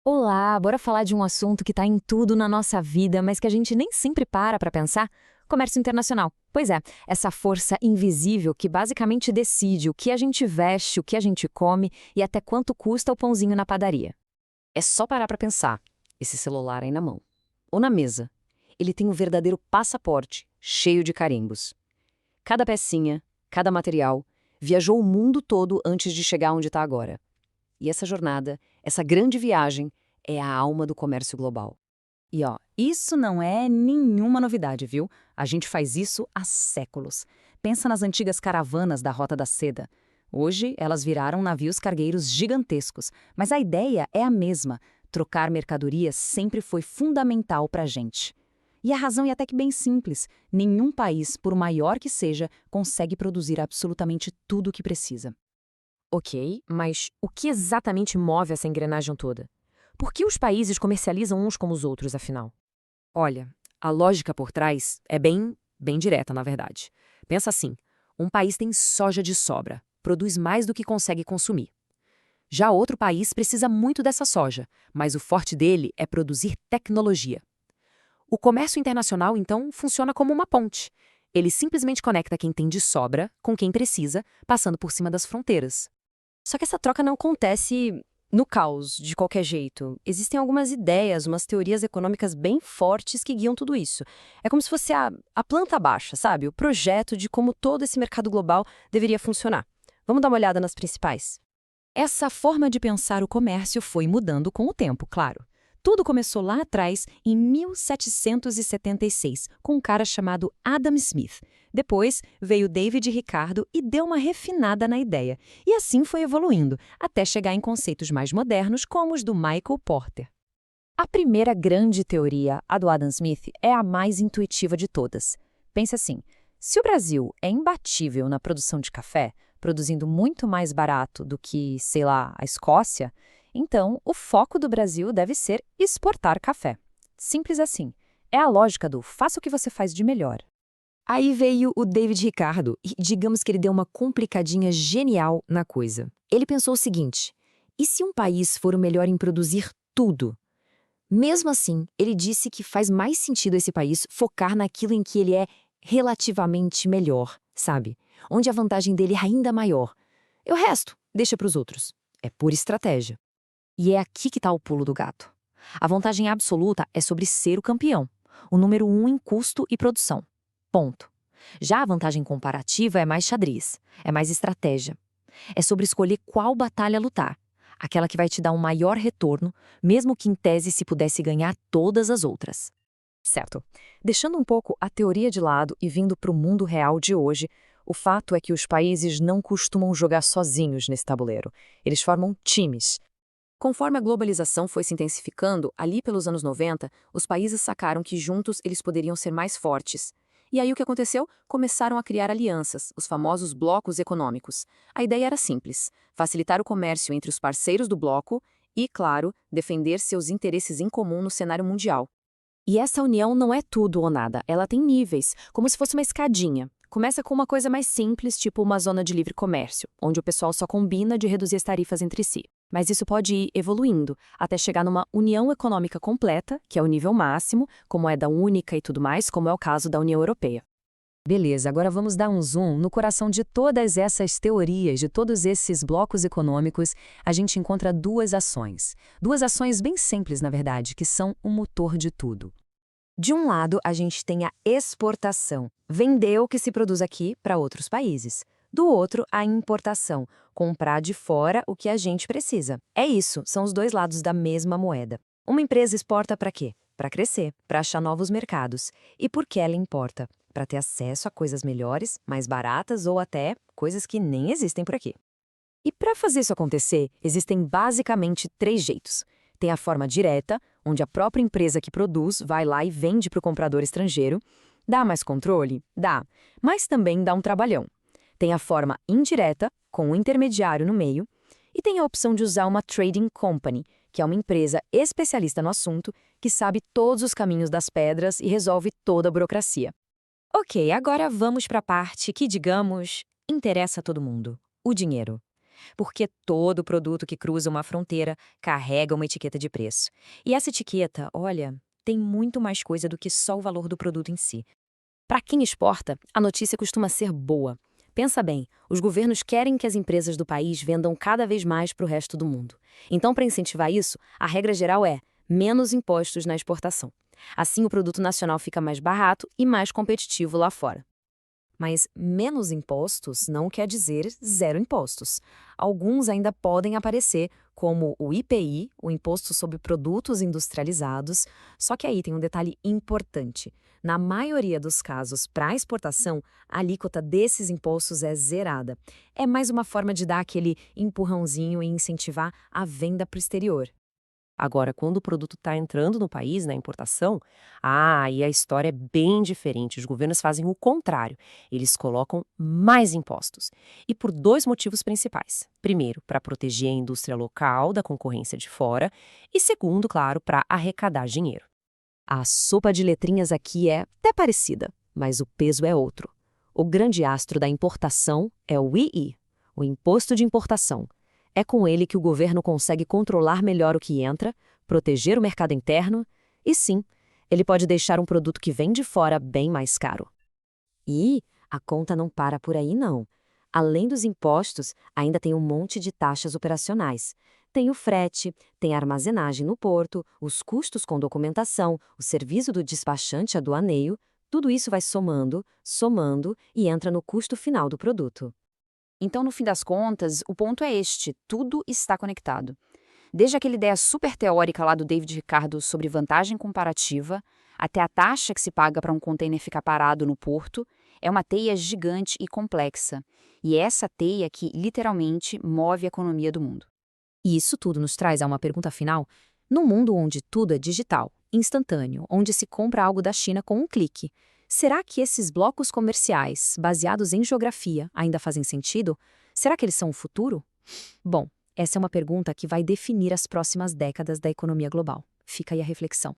Olá, bora falar de um assunto que está em tudo na nossa vida, mas que a gente nem sempre para pensar? Comércio internacional. Pois é, essa força invisível que basicamente decide o que a gente veste, o que a gente come e até quanto custa o pãozinho na padaria. É só parar para pensar. Esse celular aí na mão. Ou na mesa. Ele tem um verdadeiro passaporte, cheio de carimbos. Cada pecinha, cada material, viajou o mundo todo antes de chegar onde está agora. E essa jornada, essa grande viagem, é a alma do comércio global. E ó, isso não é nenhuma novidade, viu? A gente faz isso há séculos. Pensa nas antigas caravanas da Rota da Seda. Hoje, elas viraram navios cargueiros gigantescos, mas a ideia é a mesma. Trocar mercadorias sempre foi fundamental para a gente. E a razão é até que bem simples. Nenhum país, por maior que seja, consegue produzir absolutamente tudo o que precisa. Ok, mas o que exatamente move essa engrenagem toda? Por que os países comercializam uns com os outros, afinal? Olha, a lógica por trás é bem direta, na verdade. Pensa assim: um país tem soja de sobra, produz mais do que consegue consumir. Já outro país precisa muito dessa soja, mas o forte dele é produzir tecnologia. O comércio internacional, então, funciona como uma ponte. Ele simplesmente conecta quem tem de sobra com quem precisa, passando por cima das fronteiras. Só que essa troca não acontece no caos, de qualquer jeito. Existem algumas ideias, umas teorias econômicas bem fortes que guiam tudo isso. É como se fosse a planta baixa, sabe? O projeto de como todo esse mercado global deveria funcionar. Vamos dar uma olhada nas principais? Essa forma de pensar o comércio foi mudando com o tempo, claro. Tudo começou lá atrás, em 1776, com um cara chamado Adam Smith. Depois veio David Ricardo e deu uma refinada na ideia. E assim foi evoluindo, até chegar em conceitos mais modernos, como os do Michael Porter. A primeira grande teoria, a do Adam Smith, é a mais intuitiva de todas. Pense assim: se o Brasil é imbatível na produção de café, produzindo muito mais barato do que, sei lá, a Escócia, então o foco do Brasil deve ser exportar café. Simples assim. É a lógica do faça o que você faz de melhor. Aí veio o David Ricardo e digamos que ele deu uma complicadinha genial na coisa. Ele pensou o seguinte: e se um país for o melhor em produzir tudo? Mesmo assim, ele disse que faz mais sentido esse país focar naquilo em que ele é relativamente melhor, sabe? Onde a vantagem dele é ainda maior. E o resto, deixa para os outros. É pura estratégia. E é aqui que está o pulo do gato. A vantagem absoluta é sobre ser o campeão, o número um em custo e produção. Ponto. Já a vantagem comparativa é mais xadrez, é mais estratégia. É sobre escolher qual batalha lutar, aquela que vai te dar um maior retorno, mesmo que em tese se pudesse ganhar todas as outras. Certo. Deixando um pouco a teoria de lado e vindo para o mundo real de hoje, o fato é que os países não costumam jogar sozinhos nesse tabuleiro. Eles formam times. Conforme a globalização foi se intensificando, ali pelos anos 90, os países sacaram que juntos eles poderiam ser mais fortes. E aí o que aconteceu? Começaram a criar alianças, os famosos blocos econômicos. A ideia era simples: facilitar o comércio entre os parceiros do bloco e, claro, defender seus interesses em comum no cenário mundial. E essa união não é tudo ou nada, ela tem níveis, como se fosse uma escadinha. Começa com uma coisa mais simples, tipo uma zona de livre comércio, onde o pessoal só combina de reduzir as tarifas entre si. Mas isso pode ir evoluindo, até chegar numa união econômica completa, que é o nível máximo, como é da única e tudo mais, como é o caso da União Europeia. Beleza, agora vamos dar um zoom no coração de todas essas teorias, de todos esses blocos econômicos, a gente encontra duas ações. Duas ações bem simples, na verdade, que são o motor de tudo. De um lado, a gente tem a exportação, vender o que se produz aqui para outros países. Do outro, a importação, comprar de fora o que a gente precisa. É isso, são os dois lados da mesma moeda. Uma empresa exporta para quê? Para crescer, para achar novos mercados. E por que ela importa? Para ter acesso a coisas melhores, mais baratas ou até coisas que nem existem por aqui. E para fazer isso acontecer, existem basicamente três jeitos. Tem a forma direta, onde a própria empresa que produz vai lá e vende para o comprador estrangeiro. Dá mais controle? Dá, mas também dá um trabalhão. Tem a forma indireta, com um intermediário no meio. E tem a opção de usar uma trading company, que é uma empresa especialista no assunto, que sabe todos os caminhos das pedras e resolve toda a burocracia. Ok, agora vamos para a parte que, digamos, interessa a todo mundo: o dinheiro. Porque todo produto que cruza uma fronteira carrega uma etiqueta de preço. E essa etiqueta, olha, tem muito mais coisa do que só o valor do produto em si. Para quem exporta, a notícia costuma ser boa. Pensa bem, os governos querem que as empresas do país vendam cada vez mais para o resto do mundo. Então, para incentivar isso, a regra geral é menos impostos na exportação. Assim, o produto nacional fica mais barato e mais competitivo lá fora. Mas menos impostos não quer dizer zero impostos. Alguns ainda podem aparecer, como o IPI, o Imposto sobre Produtos Industrializados, só que aí tem um detalhe importante. Na maioria dos casos, para a exportação, a alíquota desses impostos é zerada. É mais uma forma de dar aquele empurrãozinho e incentivar a venda para o exterior. Agora, quando o produto está entrando no país, na importação, aí a história é bem diferente. Os governos fazem o contrário. Eles colocam mais impostos. E por dois motivos principais. Primeiro, para proteger a indústria local da concorrência de fora. E segundo, claro, para arrecadar dinheiro. A sopa de letrinhas aqui é até parecida, mas o peso é outro. O grande astro da importação é o II, o Imposto de Importação. É com ele que o governo consegue controlar melhor o que entra, proteger o mercado interno e, sim, ele pode deixar um produto que vem de fora bem mais caro. E a conta não para por aí, não. Além dos impostos, ainda tem um monte de taxas operacionais. Tem o frete, tem a armazenagem no porto, os custos com documentação, o serviço do despachante aduaneiro, tudo isso vai somando, somando e entra no custo final do produto. Então, no fim das contas, o ponto é este: tudo está conectado. Desde aquela ideia super teórica lá do David Ricardo sobre vantagem comparativa, até a taxa que se paga para um container ficar parado no porto, é uma teia gigante e complexa. E é essa teia que, literalmente, move a economia do mundo. E isso tudo nos traz a uma pergunta final. Num mundo onde tudo é digital, instantâneo, onde se compra algo da China com um clique, será que esses blocos comerciais, baseados em geografia, ainda fazem sentido? Será que eles são o futuro? Bom, essa é uma pergunta que vai definir as próximas décadas da economia global. Fica aí a reflexão.